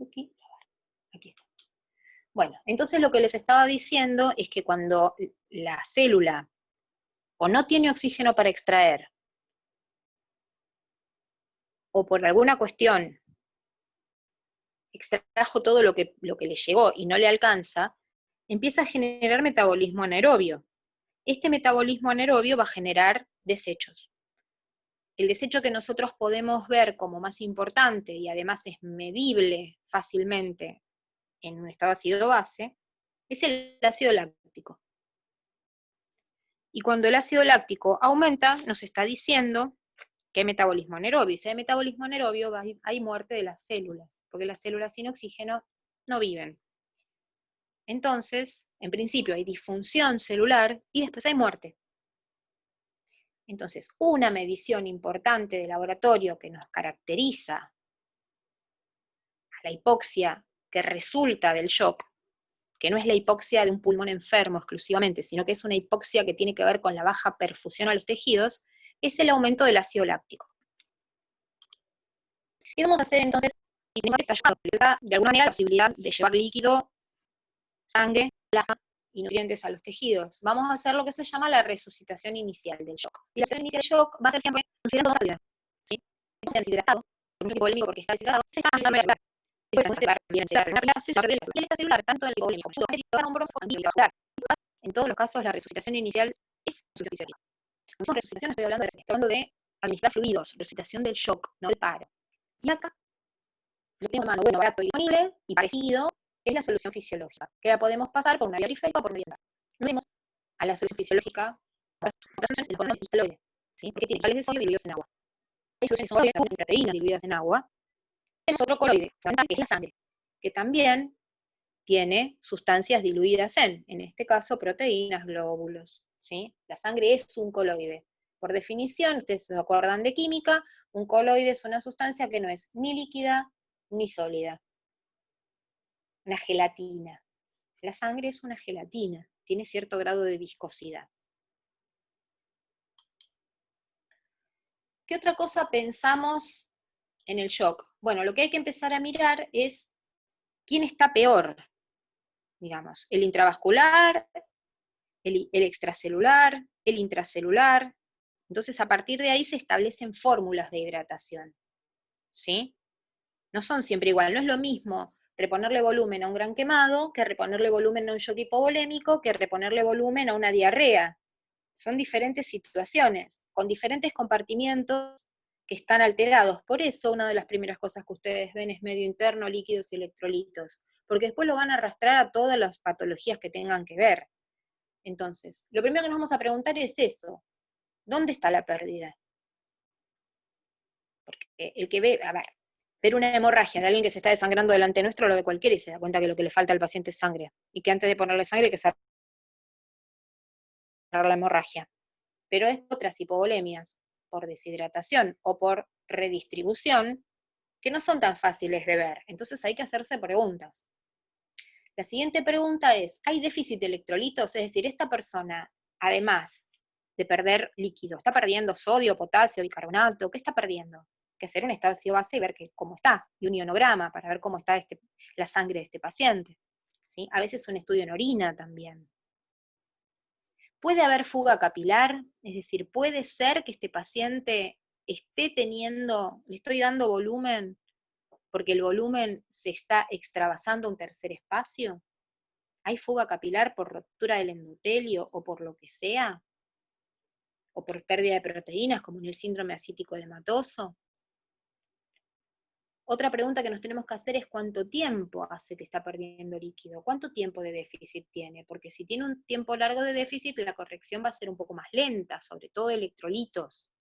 Aquí está. Bueno, entonces lo que les estaba diciendo es que cuando la célula o no tiene oxígeno para extraer, o por alguna cuestión extrajo todo lo que le llegó y no le alcanza, empieza a generar metabolismo anaerobio. Este metabolismo anaerobio va a generar desechos. El desecho que nosotros podemos ver como más importante y además es medible fácilmente en un estado ácido base, es el ácido láctico. Y cuando el ácido láctico aumenta, nos está diciendo que hay metabolismo anaerobio. Y si hay metabolismo anaerobio, hay muerte de las células, porque las células sin oxígeno no viven. Entonces, en principio hay disfunción celular y después hay muerte. Entonces, una medición importante de laboratorio que nos caracteriza a la hipoxia que resulta del shock, que no es la hipoxia de un pulmón enfermo exclusivamente, sino que es una hipoxia que tiene que ver con la baja perfusión a los tejidos, es el aumento del ácido láctico. ¿Qué vamos a hacer entonces? De alguna manera la posibilidad de llevar líquido, sangre, plasma y nutrientes a los tejidos. Vamos a hacer lo que se llama la resucitación inicial del shock. Y la resucitación inicial del shock va a ser siempre considerando dos realidades. ¿Sí? Es deshidratado, por un polémico porque está deshidratado, se está analizando la después de bien y el extracelular, tanto en el hipovolémico como en todos los casos la resucitación inicial es fisiológica. Cuando resucitación estoy hablando de administrar fluidos, resucitación del shock, no del paro. Y acá, lo tengo en mano, bueno, barato y disponible, y parecido, es la solución fisiológica, que la podemos pasar por una vía periférica o por una vía central. No vemos a la solución fisiológica, el colon cristaloide, ¿sí? Porque tiene sales de sodio diluidos en agua. Hay soluciones sólidas con proteínas diluidas en agua. Tenemos otro coloide, fundamental, que es la sangre, que también tiene sustancias diluidas en este caso, proteínas, glóbulos, ¿sí? La sangre es un coloide. Por definición, ustedes se acuerdan de química, un coloide es una sustancia que no es ni líquida ni sólida. Una gelatina. La sangre es una gelatina, tiene cierto grado de viscosidad. ¿Qué otra cosa pensamos en el shock? Bueno, lo que hay que empezar a mirar es quién está peor, digamos, el intravascular, el extracelular, el intracelular. Entonces, a partir de ahí se establecen fórmulas de hidratación, ¿sí? No son siempre igual, no es lo mismo reponerle volumen a un gran quemado que reponerle volumen a un shock hipovolémico que reponerle volumen a una diarrea. Son diferentes situaciones, con diferentes compartimientos que están alterados. Por eso, una de las primeras cosas que ustedes ven es medio interno, líquidos y electrolitos, porque después lo van a arrastrar a todas las patologías que tengan que ver. Entonces, lo primero que nos vamos a preguntar es eso, ¿dónde está la pérdida? Porque el que ve, a ver una hemorragia de alguien que se está desangrando delante nuestro lo ve cualquiera y se da cuenta que lo que le falta al paciente es sangre, y que antes de ponerle sangre hay que cerrar la hemorragia. Pero es otras hipovolemias, por deshidratación o por redistribución, que no son tan fáciles de ver. Entonces hay que hacerse preguntas. La siguiente pregunta es, ¿hay déficit de electrolitos? Es decir, esta persona, además de perder líquido, ¿está perdiendo sodio, potasio, bicarbonato? ¿Qué está perdiendo? Hay que hacer un estado ácido base y ver cómo está, y un ionograma para ver cómo está la sangre de este paciente. ¿Sí? A veces un estudio en orina también. ¿Puede haber fuga capilar? Es decir, ¿puede ser que este paciente esté teniendo, le estoy dando volumen porque el volumen se está extravasando a un tercer espacio? ¿Hay fuga capilar por ruptura del endotelio o por lo que sea? ¿O por pérdida de proteínas, como en el síndrome ascítico edematoso? Otra pregunta que nos tenemos que hacer es ¿cuánto tiempo hace que está perdiendo líquido? ¿Cuánto tiempo de déficit tiene? Porque si tiene un tiempo largo de déficit, la corrección va a ser un poco más lenta, sobre todo electrolitos.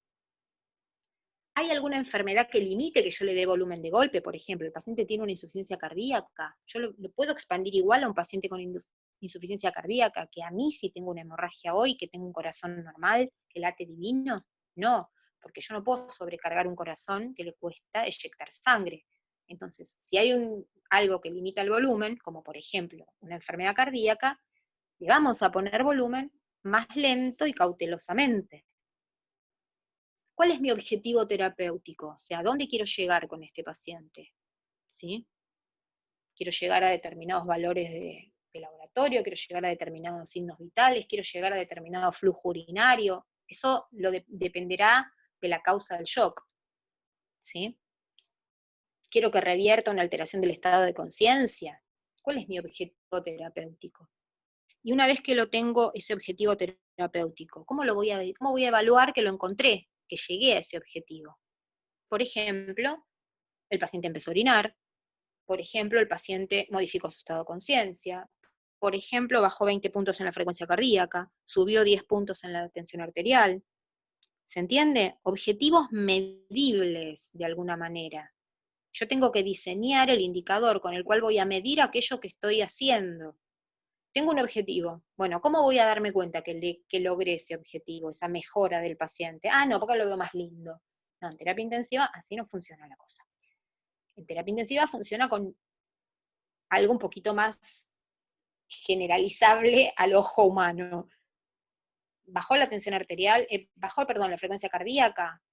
¿Hay alguna enfermedad que limite que yo le dé volumen de golpe? Por ejemplo, el paciente tiene una insuficiencia cardíaca. ¿Yo lo puedo expandir igual a un paciente con insuficiencia cardíaca que a mí si tengo una hemorragia hoy, que tengo un corazón normal, que late divino? No, porque yo no puedo sobrecargar un corazón que le cuesta eyectar sangre. Entonces, si hay algo que limita el volumen, como por ejemplo una enfermedad cardíaca, le vamos a poner volumen más lento y cautelosamente. ¿Cuál es mi objetivo terapéutico? O sea, ¿a dónde quiero llegar con este paciente? ¿sí? Quiero llegar a determinados valores de laboratorio, quiero llegar a determinados signos vitales, quiero llegar a determinado flujo urinario. Eso dependerá de la causa del shock, ¿sí? Quiero que revierta una alteración del estado de conciencia. ¿Cuál es mi objetivo terapéutico? Y una vez que lo tengo, ese objetivo terapéutico, ¿cómo voy a evaluar que lo encontré, que llegué a ese objetivo? Por ejemplo, el paciente empezó a orinar. Por ejemplo, el paciente modificó su estado de conciencia. Por ejemplo, bajó 20 puntos en la frecuencia cardíaca, subió 10 puntos en la tensión arterial. ¿Se entiende? Objetivos medibles de alguna manera. Yo tengo que diseñar el indicador con el cual voy a medir aquello que estoy haciendo. Tengo un objetivo. Bueno, ¿cómo voy a darme cuenta que logré ese objetivo, esa mejora del paciente? Ah, no, porque lo veo más lindo. No, en terapia intensiva así no funciona la cosa. En terapia intensiva funciona con algo un poquito más generalizable al ojo humano. Bajó la tensión arterial, perdón, la frecuencia cardíaca,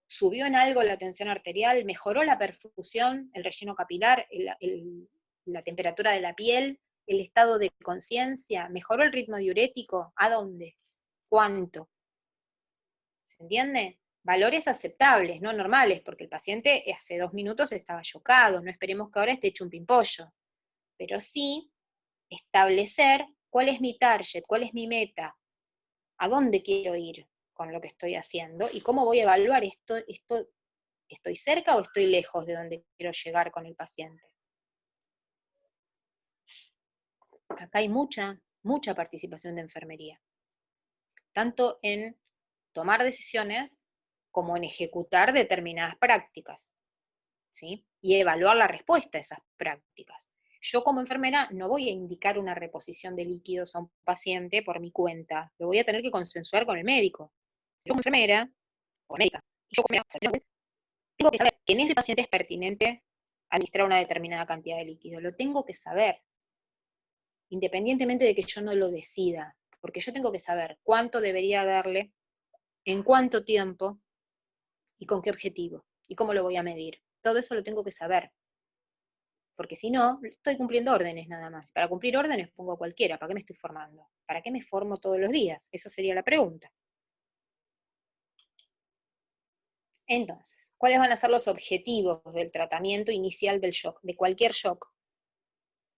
subió en algo la tensión arterial, mejoró la perfusión, el relleno capilar, la temperatura de la piel, el estado de conciencia, mejoró el ritmo diurético, ¿a dónde? ¿Cuánto? ¿Se entiende? Valores aceptables, no normales, porque el paciente hace 2 minutos estaba chocado, no esperemos que ahora esté hecho un pimpollo, pero sí establecer cuál es mi target, cuál es mi meta, a dónde quiero ir con lo que estoy haciendo y cómo voy a evaluar ¿estoy cerca o estoy lejos de donde quiero llegar con el paciente? Acá hay mucha participación de enfermería, tanto en tomar decisiones como en ejecutar determinadas prácticas, ¿sí? Y evaluar la respuesta a esas prácticas. Yo como enfermera no voy a indicar una reposición de líquidos a un paciente por mi cuenta, lo voy a tener que consensuar con el médico. Yo como enfermera, o médica, y yo como enfermera, tengo que saber que en ese paciente es pertinente administrar una determinada cantidad de líquido, lo tengo que saber, independientemente de que yo no lo decida, porque yo tengo que saber cuánto debería darle, en cuánto tiempo, y con qué objetivo, y cómo lo voy a medir. Todo eso lo tengo que saber, porque si no, estoy cumpliendo órdenes nada más. Para cumplir órdenes pongo a cualquiera, ¿para qué me estoy formando? ¿Para qué me formo todos los días? Esa sería la pregunta. Entonces, ¿cuáles van a ser los objetivos del tratamiento inicial del shock, de cualquier shock?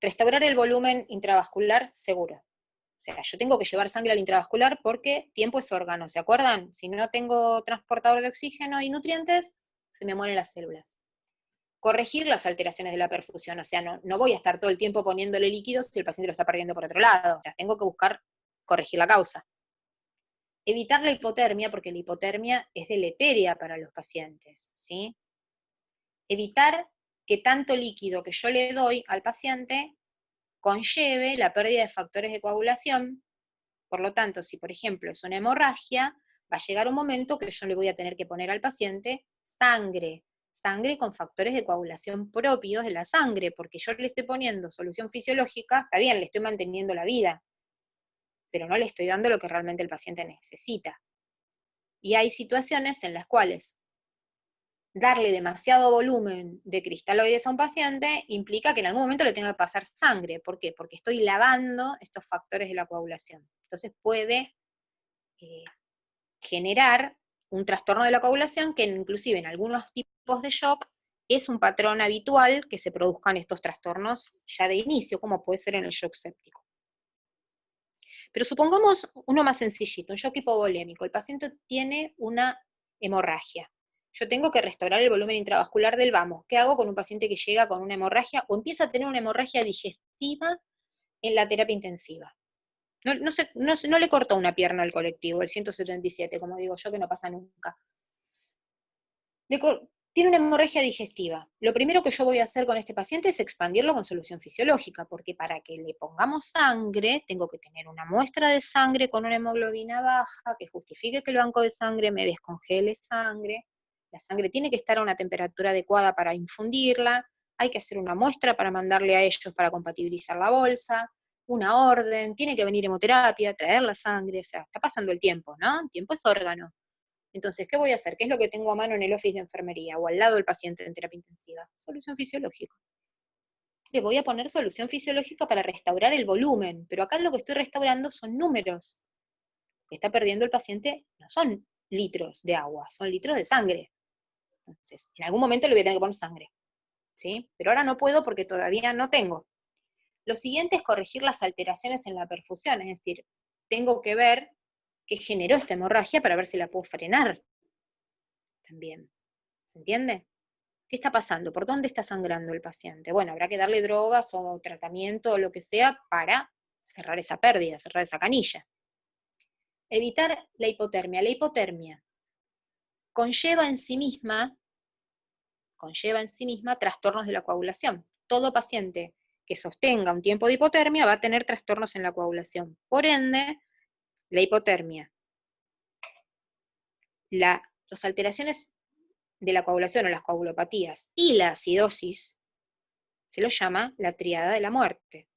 Restaurar el volumen intravascular seguro. O sea, yo tengo que llevar sangre al intravascular porque tiempo es órgano, ¿se acuerdan? Si no tengo transportador de oxígeno y nutrientes, se me mueren las células. Corregir las alteraciones de la perfusión, o sea, no voy a estar todo el tiempo poniéndole líquidos si el paciente lo está perdiendo por otro lado, o sea, tengo que buscar corregir la causa. Evitar la hipotermia, porque la hipotermia es deletérea para los pacientes, ¿sí? Evitar que tanto líquido que yo le doy al paciente conlleve la pérdida de factores de coagulación. Por lo tanto, si por ejemplo es una hemorragia, va a llegar un momento que yo le voy a tener que poner al paciente sangre con factores de coagulación propios de la sangre, porque yo le estoy poniendo solución fisiológica, está bien, le estoy manteniendo la vida, pero no le estoy dando lo que realmente el paciente necesita. Y hay situaciones en las cuales darle demasiado volumen de cristaloides a un paciente implica que en algún momento le tenga que pasar sangre. ¿Por qué? Porque estoy lavando estos factores de la coagulación. Entonces puede generar un trastorno de la coagulación que inclusive en algunos tipos de shock es un patrón habitual que se produzcan estos trastornos ya de inicio, como puede ser en el shock séptico. Pero supongamos uno más sencillito, un shock hipovolémico. El paciente tiene una hemorragia. Yo tengo que restaurar el volumen intravascular del vamos. ¿Qué hago con un paciente que llega con una hemorragia o empieza a tener una hemorragia digestiva en la terapia intensiva? No le cortó una pierna al colectivo, el 177, como digo yo, que no pasa nunca. Tiene una hemorragia digestiva. Lo primero que yo voy a hacer con este paciente es expandirlo con solución fisiológica, porque para que le pongamos sangre, tengo que tener una muestra de sangre con una hemoglobina baja, que justifique que el banco de sangre me descongele sangre. La sangre tiene que estar a una temperatura adecuada para infundirla. Hay que hacer una muestra para mandarle a ellos para compatibilizar la bolsa. Una orden, tiene que venir hemoterapia, traer la sangre, o sea, está pasando el tiempo, ¿no? El tiempo es órgano. Entonces, ¿qué voy a hacer? ¿Qué es lo que tengo a mano en el office de enfermería o al lado del paciente en terapia intensiva? Solución fisiológica. le voy a poner solución fisiológica para restaurar el volumen, pero acá lo que estoy restaurando son números. Lo que está perdiendo el paciente no son litros de agua, son litros de sangre. Entonces, en algún momento le voy a tener que poner sangre, ¿sí? Pero ahora no puedo porque todavía no tengo. Lo siguiente es corregir las alteraciones en la perfusión, es decir, tengo que ver qué generó esta hemorragia para ver si la puedo frenar también. ¿Se entiende? ¿Qué está pasando? ¿Por dónde está sangrando el paciente? Bueno, habrá que darle drogas o tratamiento o lo que sea para cerrar esa pérdida, cerrar esa canilla. Evitar la hipotermia. La hipotermia conlleva en sí misma trastornos de la coagulación. Todo paciente que sostenga un tiempo de hipotermia va a tener trastornos en la coagulación. Por ende, la hipotermia, las alteraciones de la coagulación o las coagulopatías y la acidosis, se lo llama la tríada de la muerte,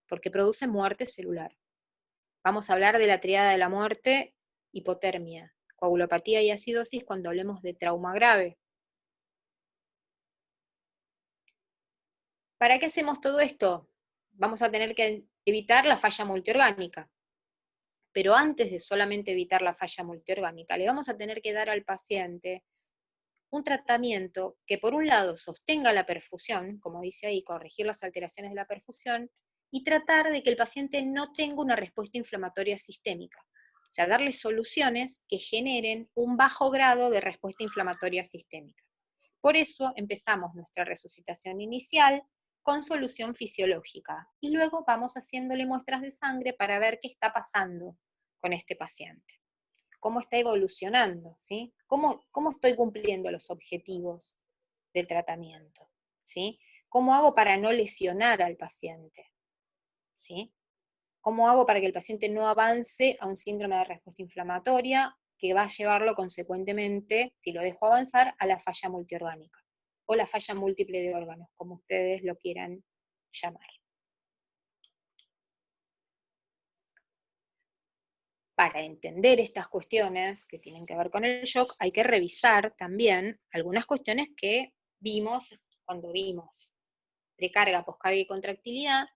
porque produce muerte celular. Vamos a hablar de la tríada de la muerte, hipotermia, coagulopatía y acidosis cuando hablemos de trauma grave. ¿Para qué hacemos todo esto? Vamos a tener que evitar la falla multiorgánica. Pero antes de solamente evitar la falla multiorgánica, le vamos a tener que dar al paciente un tratamiento que por un lado sostenga la perfusión, como dice ahí, corregir las alteraciones de la perfusión, y tratar de que el paciente no tenga una respuesta inflamatoria sistémica. O sea, darle soluciones que generen un bajo grado de respuesta inflamatoria sistémica. Por eso empezamos nuestra resucitación inicial con solución fisiológica, y luego vamos haciéndole muestras de sangre para ver qué está pasando con este paciente. Cómo está evolucionando, ¿sí? ¿Cómo estoy cumpliendo los objetivos del tratamiento? ¿Sí? ¿Cómo hago para no lesionar al paciente? ¿Sí? ¿Cómo hago para que el paciente no avance a un síndrome de respuesta inflamatoria que va a llevarlo consecuentemente, si lo dejo avanzar, a la falla multiorgánica o la falla múltiple de órganos, como ustedes lo quieran llamar? Para entender estas cuestiones que tienen que ver con el shock, hay que revisar también algunas cuestiones que vimos cuando vimos precarga, poscarga y contractilidad,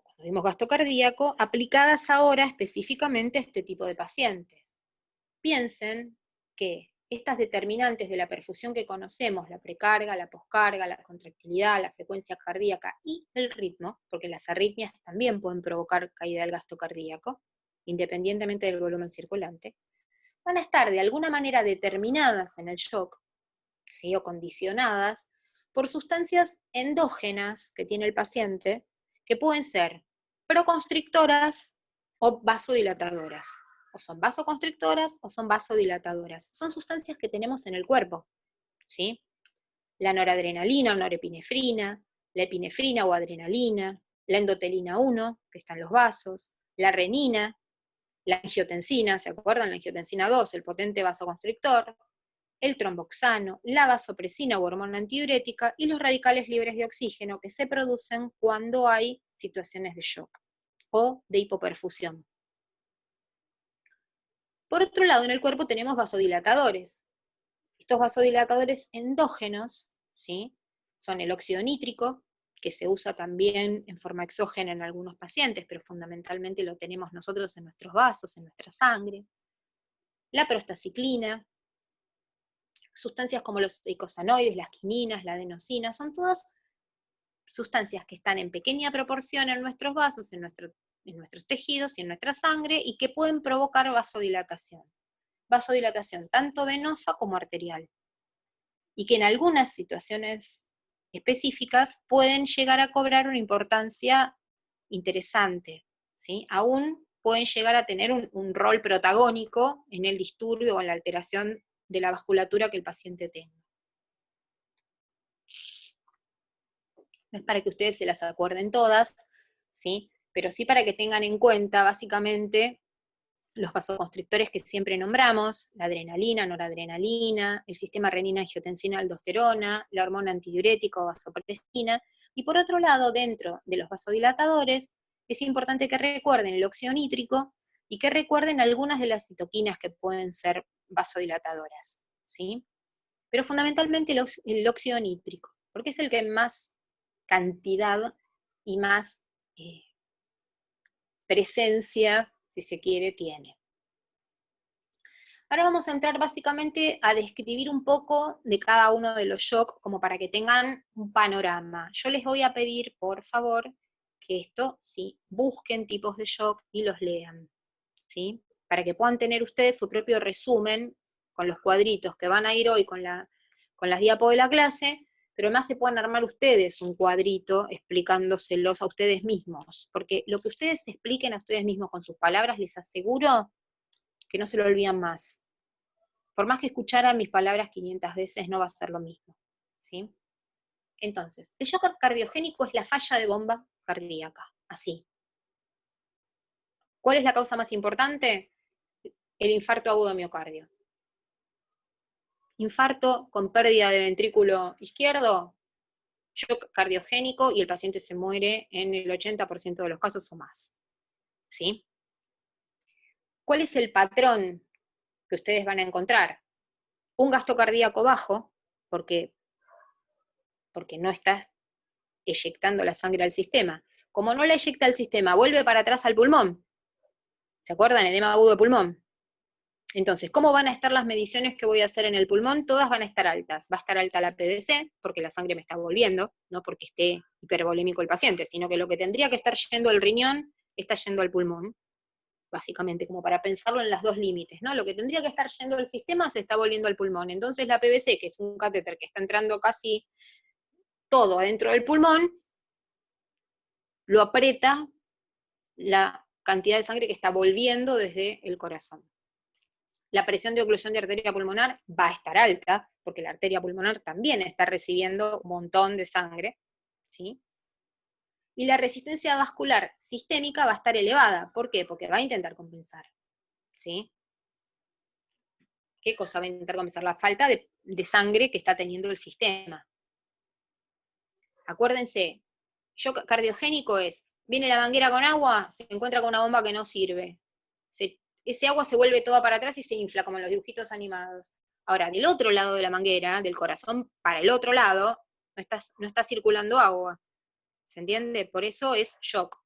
cuando vimos gasto cardíaco, aplicadas ahora específicamente a este tipo de pacientes. Piensen que estas determinantes de la perfusión que conocemos, la precarga, la poscarga, la contractilidad, la frecuencia cardíaca y el ritmo, porque las arritmias también pueden provocar caída del gasto cardíaco, independientemente del volumen circulante, van a estar de alguna manera determinadas en el shock, ¿sí? O condicionadas por sustancias endógenas que tiene el paciente, que pueden ser proconstrictoras o vasodilatadoras. O son vasoconstrictoras o son vasodilatadoras. Son sustancias que tenemos en el cuerpo, ¿sí? La noradrenalina o norepinefrina, la epinefrina o adrenalina, la endotelina 1, que está en los vasos, la renina, la angiotensina, ¿se acuerdan? La angiotensina 2, el potente vasoconstrictor, el tromboxano, la vasopresina o hormona antidiurética y los radicales libres de oxígeno que se producen cuando hay situaciones de shock o de hipoperfusión. Por otro lado, en el cuerpo tenemos vasodilatadores. Estos vasodilatadores endógenos, ¿sí? Son el óxido nítrico, que se usa también en forma exógena en algunos pacientes, pero fundamentalmente lo tenemos nosotros en nuestros vasos, en nuestra sangre. La prostaciclina, sustancias como los eicosanoides, las quininas, la adenosina, son todas sustancias que están en pequeña proporción en nuestros vasos, en nuestros tejidos y en nuestra sangre, y que pueden provocar vasodilatación. Vasodilatación tanto venosa como arterial. Y que en algunas situaciones específicas pueden llegar a cobrar una importancia interesante, ¿sí? Aún pueden llegar a tener un rol protagónico en el disturbio o en la alteración de la vasculatura que el paciente tenga. No es para que ustedes se las acuerden todas, ¿sí? Pero sí para que tengan en cuenta, básicamente, los vasoconstrictores que siempre nombramos, la adrenalina, noradrenalina, el sistema renina-angiotensina-aldosterona, la hormona antidiurética o vasopresina, y por otro lado, dentro de los vasodilatadores, es importante que recuerden el óxido nítrico y que recuerden algunas de las citoquinas que pueden ser vasodilatadoras, ¿sí? Pero fundamentalmente el óxido nítrico, porque es el que más cantidad y más presencia, si se quiere, tiene. Ahora vamos a entrar básicamente a describir un poco de cada uno de los shock, como para que tengan un panorama. Yo les voy a pedir, por favor, que esto, sí, busquen tipos de shock y los lean, ¿sí? Para que puedan tener ustedes su propio resumen con los cuadritos que van a ir hoy con las diapos de la clase, pero además se puedan armar ustedes un cuadrito explicándoselos a ustedes mismos, porque lo que ustedes se expliquen a ustedes mismos con sus palabras, les aseguro que no se lo olvidan más. Por más que escucharan mis palabras 500 veces, no va a ser lo mismo, ¿sí? Entonces, el shock cardiogénico es la falla de bomba cardíaca, así. ¿Cuál es la causa más importante? El infarto agudo de miocardio. Infarto con pérdida de ventrículo izquierdo, shock cardiogénico, y el paciente se muere en el 80% de los casos o más, ¿sí? ¿Cuál es el patrón que ustedes van a encontrar? Un gasto cardíaco bajo, porque no está eyectando la sangre al sistema. Como no la eyecta al sistema, vuelve para atrás al pulmón. ¿Se acuerdan? Edema agudo de pulmón. Entonces, ¿cómo van a estar las mediciones que voy a hacer en el pulmón? Todas van a estar altas. Va a estar alta la PVC, porque la sangre me está volviendo, no porque esté hipervolémico el paciente, sino que lo que tendría que estar yendo al riñón está yendo al pulmón, básicamente, como para pensarlo en las dos límites, ¿no? Lo que tendría que estar yendo al sistema se está volviendo al pulmón. Entonces la PVC, que es un catéter que está entrando casi todo adentro del pulmón, lo aprieta la cantidad de sangre que está volviendo desde el corazón. La presión de oclusión de arteria pulmonar va a estar alta, porque la arteria pulmonar también está recibiendo un montón de sangre, ¿sí? Y la resistencia vascular sistémica va a estar elevada. ¿Por qué? Porque va a intentar compensar, ¿sí? ¿Qué cosa va a intentar compensar? La falta de sangre que está teniendo el sistema. Acuérdense, shock cardiogénico es, viene la manguera con agua, se encuentra con una bomba que no sirve. Ese agua se vuelve toda para atrás y se infla, como en los dibujitos animados. Ahora, del otro lado de la manguera, del corazón para el otro lado, no está circulando agua. ¿Se entiende? Por eso es shock.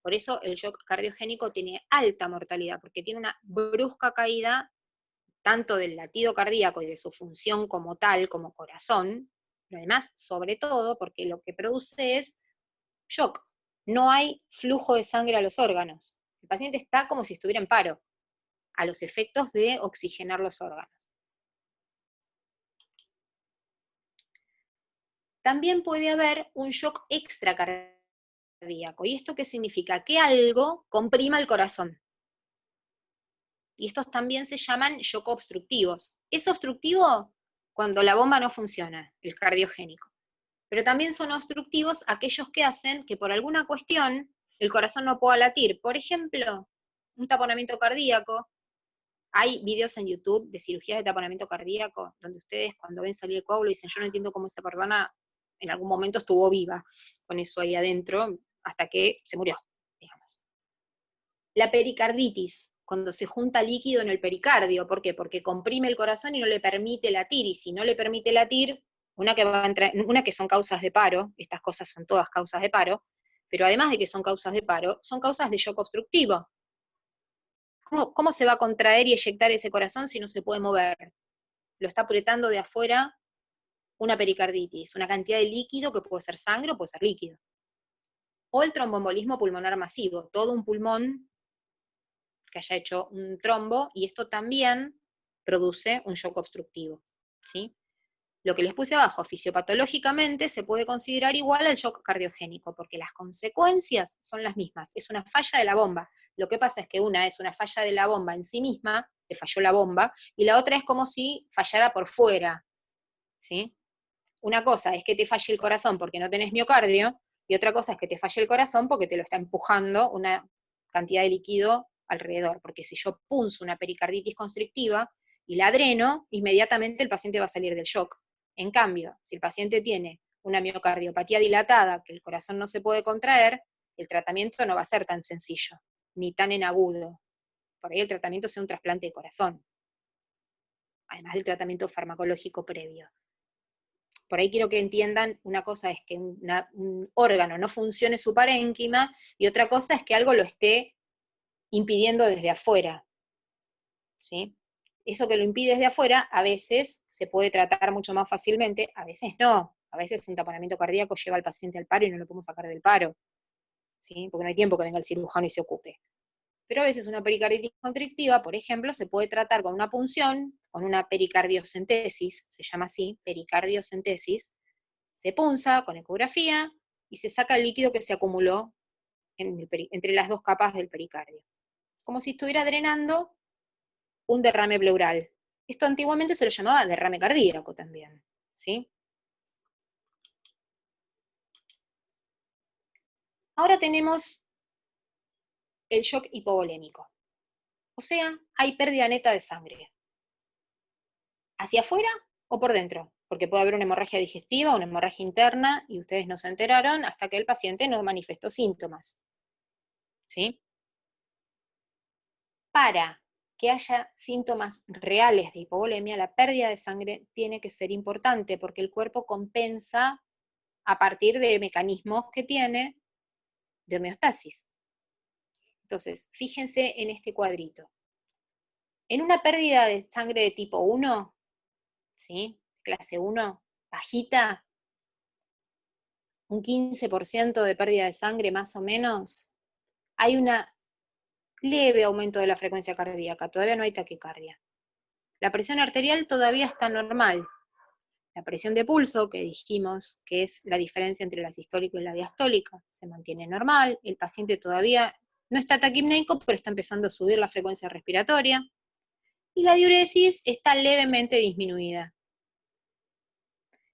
Por eso el shock cardiogénico tiene alta mortalidad, porque tiene una brusca caída tanto del latido cardíaco y de su función como tal, como corazón, pero además, sobre todo, porque lo que produce es shock. No hay flujo de sangre a los órganos. El paciente está como si estuviera en paro, a los efectos de oxigenar los órganos. También puede haber un shock extracardíaco. ¿Y esto qué significa? Que algo comprima el corazón. Y estos también se llaman shock obstructivos. Es obstructivo cuando la bomba no funciona, el cardiogénico. Pero también son obstructivos aquellos que hacen que por alguna cuestión el corazón no pueda latir. Por ejemplo, un taponamiento cardíaco. Hay videos en YouTube de cirugías de taponamiento cardíaco, donde ustedes cuando ven salir el coágulo dicen, yo no entiendo cómo esa persona en algún momento estuvo viva con eso ahí adentro, hasta que se murió, digamos. La pericarditis, cuando se junta líquido en el pericardio, ¿por qué? Porque comprime el corazón y no le permite latir, y si no le permite latir, una que son causas de paro, estas cosas son todas causas de paro, pero además de que son causas de paro, son causas de shock obstructivo. ¿Cómo se va a contraer y eyectar ese corazón si no se puede mover? Lo está apretando de afuera una pericarditis, una cantidad de líquido que puede ser sangre o puede ser líquido. O el tromboembolismo pulmonar masivo, todo un pulmón que haya hecho un trombo, y esto también produce un shock obstructivo, ¿sí? Lo que les puse abajo, fisiopatológicamente, se puede considerar igual al shock cardiogénico, porque las consecuencias son las mismas, es una falla de la bomba. Lo que pasa es que una es una falla de la bomba en sí misma, que falló la bomba, y la otra es como si fallara por fuera, ¿sí? Una cosa es que te falle el corazón porque no tenés miocardio, y otra cosa es que te falle el corazón porque te lo está empujando una cantidad de líquido alrededor, porque si yo punzo una pericarditis constrictiva y la dreno, inmediatamente el paciente va a salir del shock. En cambio, si el paciente tiene una miocardiopatía dilatada, que el corazón no se puede contraer, el tratamiento no va a ser tan sencillo, ni tan en agudo. Por ahí el tratamiento sea un trasplante de corazón, además del tratamiento farmacológico previo. por ahí quiero que entiendan, una cosa es que un órgano no funcione su parénquima, y otra cosa es que algo lo esté impidiendo desde afuera, ¿sí? Eso que lo impide desde afuera, a veces se puede tratar mucho más fácilmente, a veces no. A veces un taponamiento cardíaco lleva al paciente al paro y no lo podemos sacar del paro, ¿sí? Porque no hay tiempo que venga el cirujano y se ocupe. Pero a veces una pericarditis constrictiva, por ejemplo, se puede tratar con una punción, con una pericardiocentesis, se llama así, pericardiocentesis. Se punza con ecografía y se saca el líquido que se acumuló entre las dos capas del pericardio. Como si estuviera drenando un derrame pleural. Esto antiguamente se lo llamaba derrame cardíaco también, ¿sí? Ahora tenemos el shock hipovolémico. O sea, hay pérdida neta de sangre. ¿Hacia afuera o por dentro? Porque puede haber una hemorragia digestiva, una hemorragia interna, y ustedes no se enteraron hasta que el paciente no manifestó síntomas, ¿sí? Para que haya síntomas reales de hipovolemia, la pérdida de sangre tiene que ser importante, porque el cuerpo compensa a partir de mecanismos que tiene de homeostasis. Entonces, fíjense en este cuadrito. En una pérdida de sangre de tipo 1, ¿sí? Clase 1, bajita, un 15% de pérdida de sangre más o menos, hay un leve aumento de la frecuencia cardíaca, todavía no hay taquicardia. La presión arterial todavía está normal. La presión de pulso, que dijimos que es la diferencia entre la sistólica y la diastólica, se mantiene normal, el paciente todavía no está taquipneico, pero está empezando a subir la frecuencia respiratoria, y la diuresis está levemente disminuida.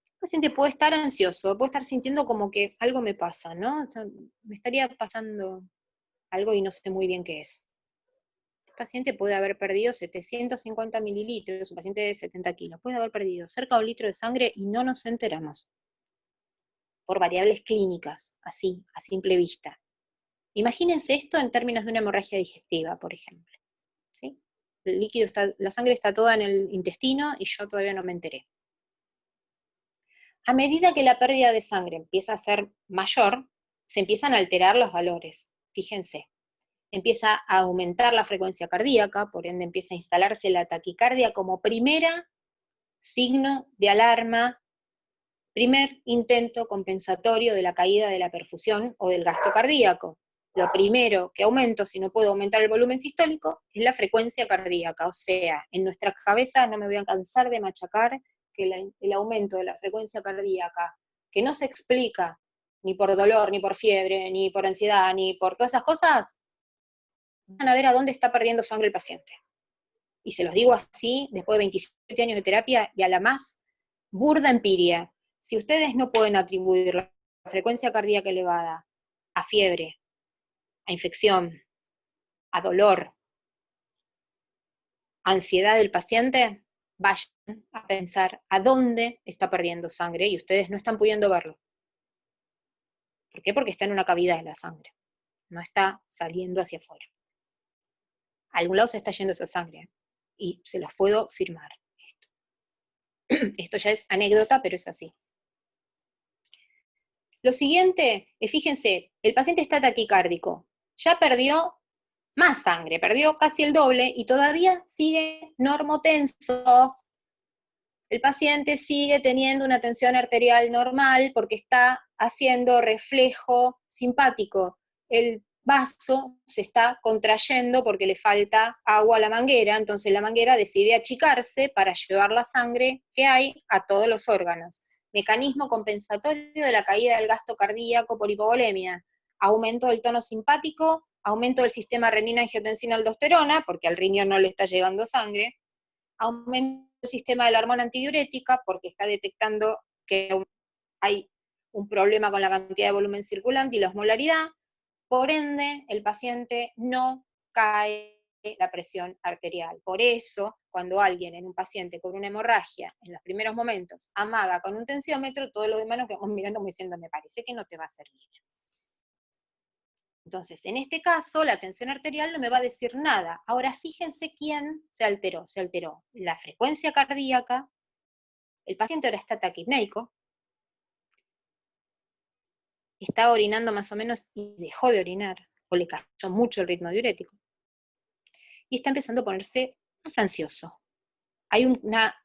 El paciente puede estar ansioso, puede estar sintiendo como que algo me pasa, ¿no? O sea, me estaría pasando algo y no sé muy bien qué es. El paciente puede haber perdido 750 mililitros, un paciente de 70 kilos, puede haber perdido cerca de 1 litro de sangre y no nos enteramos. Por variables clínicas, así, a simple vista. Imagínense esto en términos de una hemorragia digestiva, por ejemplo, ¿sí? El líquido está, la sangre está toda en el intestino y yo todavía no me enteré. A medida que la pérdida de sangre empieza a ser mayor, se empiezan a alterar los valores. Fíjense, empieza a aumentar la frecuencia cardíaca, por ende empieza a instalarse la taquicardia como primera signo de alarma, primer intento compensatorio de la caída de la perfusión o del gasto cardíaco. Lo primero que aumento, si no puedo aumentar el volumen sistólico, es la frecuencia cardíaca. O sea, en nuestras cabezas no me voy a cansar de machacar que el aumento de la frecuencia cardíaca, que no se explica ni por dolor, ni por fiebre, ni por ansiedad, ni por todas esas cosas, van a ver a dónde está perdiendo sangre el paciente. Y se los digo así, después de 27 años de terapia, y a la más burda empiria. Si ustedes no pueden atribuir la frecuencia cardíaca elevada a fiebre, a infección, a dolor, a ansiedad del paciente, vayan a pensar a dónde está perdiendo sangre y ustedes no están pudiendo verlo. ¿Por qué? Porque está en una cavidad de la sangre, no está saliendo hacia afuera. A algún lado se está yendo esa sangre, y se los puedo firmar. Esto ya es anécdota, pero es así. Lo siguiente, fíjense, el paciente está taquicárdico, ya perdió más sangre, perdió casi el doble y todavía sigue normotenso. El paciente sigue teniendo una tensión arterial normal porque está haciendo reflejo simpático. El vaso se está contrayendo porque le falta agua a la manguera, entonces la manguera decide achicarse para llevar la sangre que hay a todos los órganos. Mecanismo compensatorio de la caída del gasto cardíaco por hipovolemia. Aumento del tono simpático, aumento del sistema renina-angiotensina-aldosterona, porque al riñón no le está llegando sangre, aumento del sistema de la hormona antidiurética, porque está detectando que hay un problema con la cantidad de volumen circulante y la osmolaridad, por ende, el paciente no cae la presión arterial. Por eso, cuando alguien en un paciente con una hemorragia, en los primeros momentos, amaga con un tensiómetro, todos los demás nos quedamos mirando como diciendo, me parece que no te va a servir. Entonces, en este caso, la tensión arterial no me va a decir nada. Ahora, fíjense quién se alteró. Se alteró la frecuencia cardíaca, el paciente ahora está taquipneico, estaba orinando más o menos y dejó de orinar, o le cayó mucho el ritmo diurético, y está empezando a ponerse más ansioso. Hay una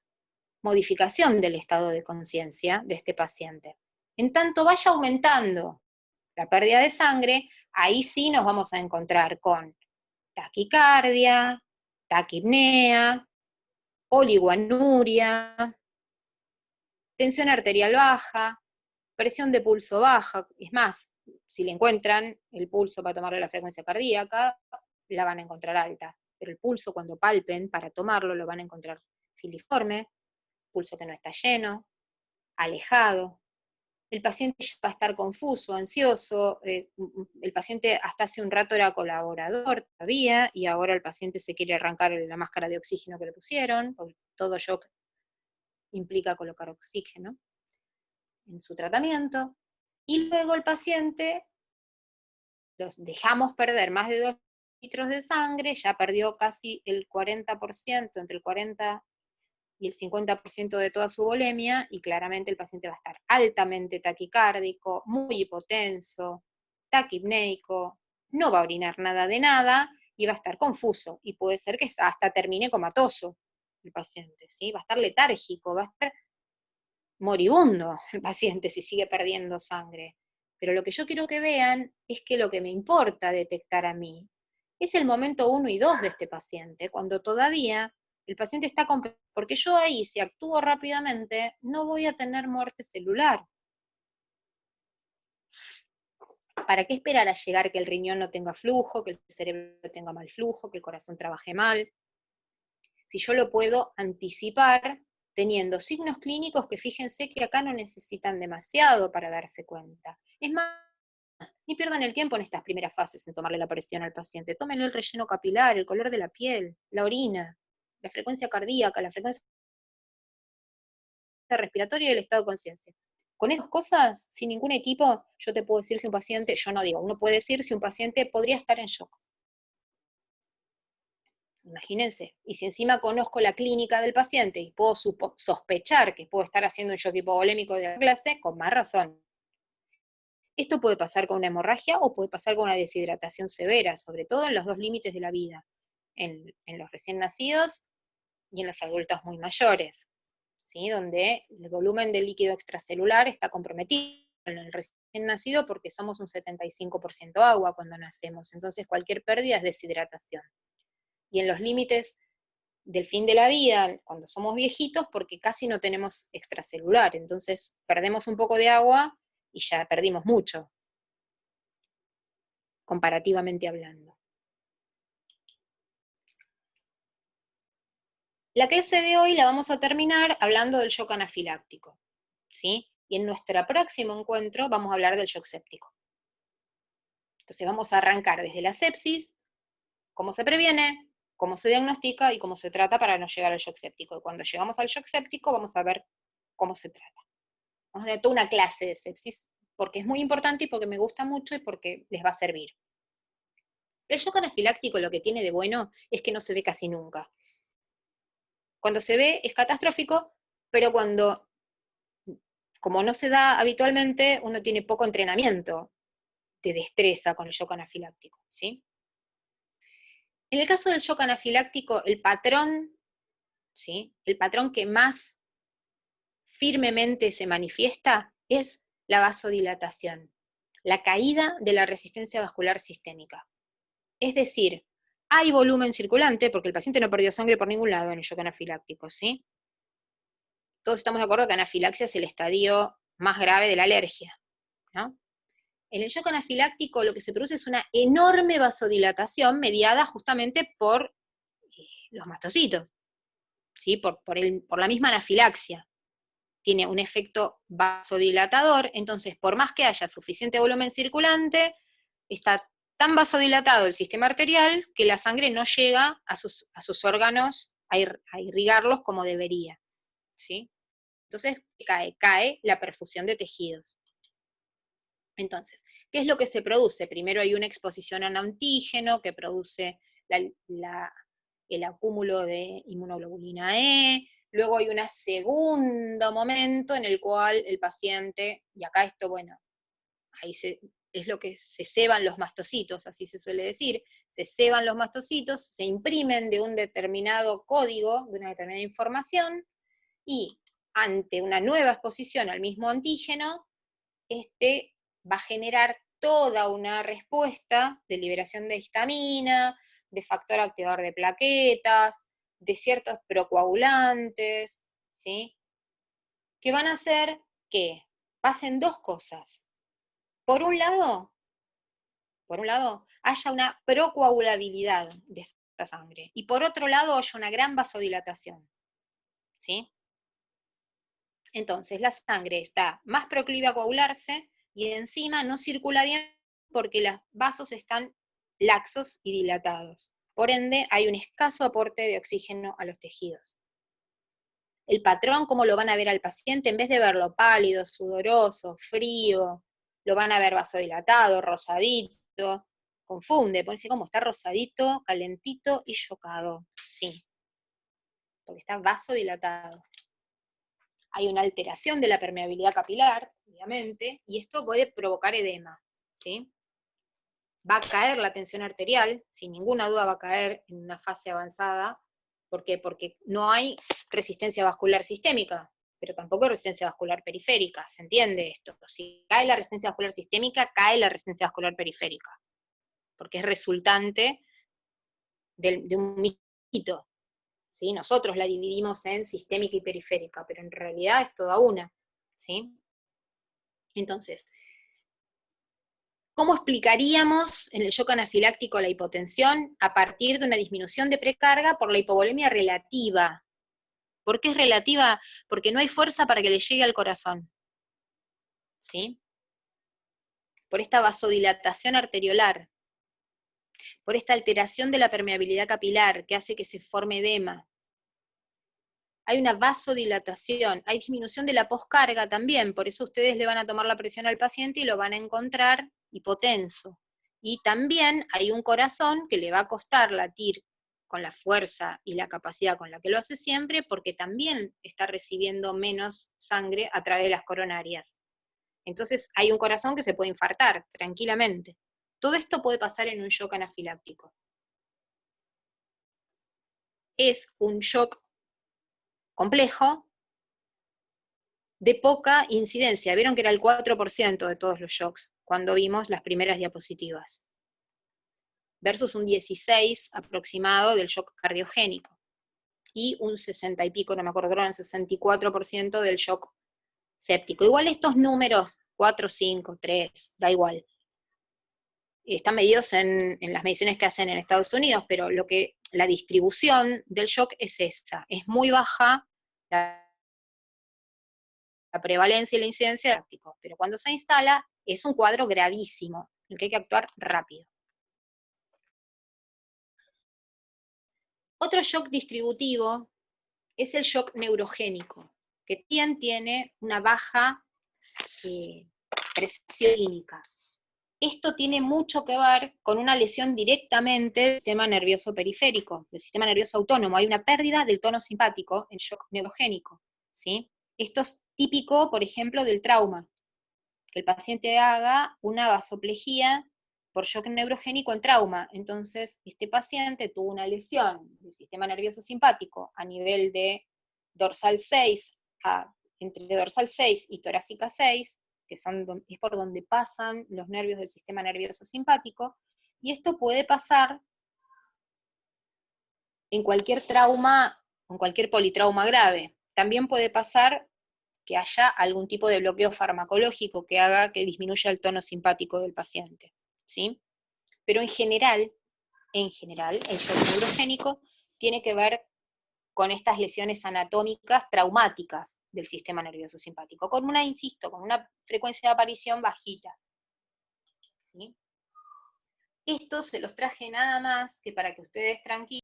modificación del estado de conciencia de este paciente. En tanto vaya aumentando la pérdida de sangre, ahí sí nos vamos a encontrar con taquicardia, taquipnea, oliguanuria, tensión arterial baja, presión de pulso baja. Es más, si le encuentran el pulso para tomarle la frecuencia cardíaca, la van a encontrar alta. Pero el pulso, cuando palpen para tomarlo, lo van a encontrar filiforme, pulso que no está lleno, alejado. El paciente ya va a estar confuso, ansioso, el paciente hasta hace un rato era colaborador todavía, y ahora el paciente se quiere arrancar la máscara de oxígeno que le pusieron, porque todo shock implica colocar oxígeno en su tratamiento, y luego el paciente los dejamos perder más de 2 litros de sangre, ya perdió casi el 40%, entre el 40 y el 50% de toda su volemia, y claramente el paciente va a estar altamente taquicárdico, muy hipotenso, taquipneico, no va a orinar nada de nada, y va a estar confuso, y puede ser que hasta termine comatoso el paciente, ¿sí? Va a estar letárgico, va a estar moribundo el paciente si sigue perdiendo sangre. Pero lo que yo quiero que vean es que lo que me importa detectar a mí es el momento 1 y 2 de este paciente, cuando todavía el paciente está porque yo ahí, si actúo rápidamente, no voy a tener muerte celular. ¿Para qué esperar a llegar que el riñón no tenga flujo, que el cerebro tenga mal flujo, que el corazón trabaje mal? Si yo lo puedo anticipar teniendo signos clínicos que fíjense que acá no necesitan demasiado para darse cuenta. Es más, ni pierdan el tiempo en estas primeras fases en tomarle la presión al paciente. Tómenle el relleno capilar, el color de la piel, la orina, la frecuencia cardíaca, la frecuencia respiratoria y el estado de conciencia. Con esas cosas, sin ningún equipo, yo te puedo decir si un paciente, yo no digo, uno puede decir si un paciente podría estar en shock. Imagínense, y si encima conozco la clínica del paciente y puedo sospechar que puedo estar haciendo un shock hipovolémico de la clase, con más razón. Esto puede pasar con una hemorragia o puede pasar con una deshidratación severa, sobre todo en los dos límites de la vida, en los recién nacidos y en los adultos muy mayores, ¿sí? Donde el volumen de líquido extracelular está comprometido en el recién nacido porque somos un 75% agua cuando nacemos, entonces cualquier pérdida es deshidratación. Y en los límites del fin de la vida, cuando somos viejitos, porque casi no tenemos extracelular, entonces perdemos un poco de agua y ya perdimos mucho, comparativamente hablando. La clase de hoy la vamos a terminar hablando del shock anafiláctico, ¿sí? Y en nuestro próximo encuentro vamos a hablar del shock séptico. Entonces vamos a arrancar desde la sepsis, cómo se previene, cómo se diagnostica y cómo se trata para no llegar al shock séptico. Y cuando llegamos al shock séptico vamos a ver cómo se trata. Vamos a tener toda una clase de sepsis, porque es muy importante y porque me gusta mucho y porque les va a servir. El shock anafiláctico lo que tiene de bueno es que no se ve casi nunca. Cuando se ve es catastrófico, pero como no se da habitualmente, uno tiene poco entrenamiento de destreza con el shock anafiláctico, ¿sí? En el caso del shock anafiláctico, el patrón, ¿sí? El patrón que más firmemente se manifiesta es la vasodilatación, la caída de la resistencia vascular sistémica. Es decir, hay volumen circulante, porque el paciente no perdió sangre por ningún lado en el shock anafiláctico, ¿sí? Todos estamos de acuerdo que anafilaxia es el estadio más grave de la alergia, ¿no? En el shock anafiláctico lo que se produce es una enorme vasodilatación mediada justamente por los mastocitos, ¿sí? Por la misma anafilaxia. Tiene un efecto vasodilatador, entonces por más que haya suficiente volumen circulante, está tan vasodilatado el sistema arterial que la sangre no llega a sus órganos a irrigarlos como debería, ¿sí? Entonces cae la perfusión de tejidos. Entonces, ¿qué es lo que se produce? Primero hay una exposición a un antígeno que produce el acúmulo de inmunoglobulina E, luego hay un segundo momento en el cual el paciente, y acá esto, bueno, es lo que se ceban los mastocitos, así se suele decir, se ceban los mastocitos, se imprimen de un determinado código, de una determinada información, y ante una nueva exposición al mismo antígeno, este va a generar toda una respuesta de liberación de histamina, de factor activador de plaquetas, de ciertos procoagulantes, ¿sí? Que van a hacer que pasen dos cosas. Por un lado, haya una procoagulabilidad de esta sangre, y por otro lado, haya una gran vasodilatación, ¿sí? Entonces, la sangre está más proclive a coagularse, y encima no circula bien porque los vasos están laxos y dilatados. Por ende, hay un escaso aporte de oxígeno a los tejidos. El patrón, ¿cómo lo van a ver al paciente? En vez de verlo pálido, sudoroso, frío, lo van a ver vasodilatado, rosadito, confunde, dice cómo está rosadito, calentito y chocado. Sí, porque está vasodilatado. Hay una alteración de la permeabilidad capilar, obviamente, y esto puede provocar edema, ¿sí? Va a caer la tensión arterial, sin ninguna duda va a caer en una fase avanzada. ¿Por qué? Porque no hay resistencia vascular sistémica, pero tampoco hay resistencia vascular periférica, ¿se entiende esto? Si cae la resistencia vascular sistémica, cae la resistencia vascular periférica, porque es resultante de un mito, ¿sí? Nosotros la dividimos en sistémica y periférica, pero en realidad es toda una, ¿sí? Entonces, ¿cómo explicaríamos en el shock anafiláctico la hipotensión? A partir de una disminución de precarga por la hipovolemia relativa. ¿Por qué es relativa? Porque no hay fuerza para que le llegue al corazón, ¿sí? Por esta vasodilatación arteriolar, por esta alteración de la permeabilidad capilar que hace que se forme edema. Hay una vasodilatación, hay disminución de la poscarga también, por eso ustedes le van a tomar la presión al paciente y lo van a encontrar hipotenso. Y también hay un corazón que le va a costar latir con la fuerza y la capacidad con la que lo hace siempre, porque también está recibiendo menos sangre a través de las coronarias. Entonces hay un corazón que se puede infartar tranquilamente. Todo esto puede pasar en un shock anafiláctico. Es un shock complejo, de poca incidencia. Vieron que era el 4% de todos los shocks cuando vimos las primeras diapositivas, versus un 16 aproximado del shock cardiogénico, y un 60 y pico, no me acuerdo, era un 64% del shock séptico. Igual estos números, 4, 5, 3, da igual, están medidos en las mediciones que hacen en Estados Unidos, pero la distribución del shock es esa, es muy baja la prevalencia y la incidencia de prácticos, pero cuando se instala es un cuadro gravísimo, en el que hay que actuar rápido. Otro shock distributivo es el shock neurogénico, que también tiene una baja presión clínica. Esto tiene mucho que ver con una lesión directamente del sistema nervioso periférico, del sistema nervioso autónomo. Hay una pérdida del tono simpático en shock neurogénico, ¿sí? Esto es típico, por ejemplo, del trauma, que el paciente haga una vasoplejía por shock neurogénico en trauma. Entonces, este paciente tuvo una lesión del sistema nervioso simpático a nivel de dorsal 6, entre dorsal 6 y torácica 6, que es por donde pasan los nervios del sistema nervioso simpático, y esto puede pasar en cualquier trauma, en cualquier politrauma grave. También puede pasar que haya algún tipo de bloqueo farmacológico que haga que disminuya el tono simpático del paciente, ¿sí? Pero en general, el shock neurogénico tiene que ver con estas lesiones anatómicas traumáticas del sistema nervioso simpático, con una frecuencia de aparición bajita, ¿sí? Esto se los traje nada más que para que ustedes tranquilos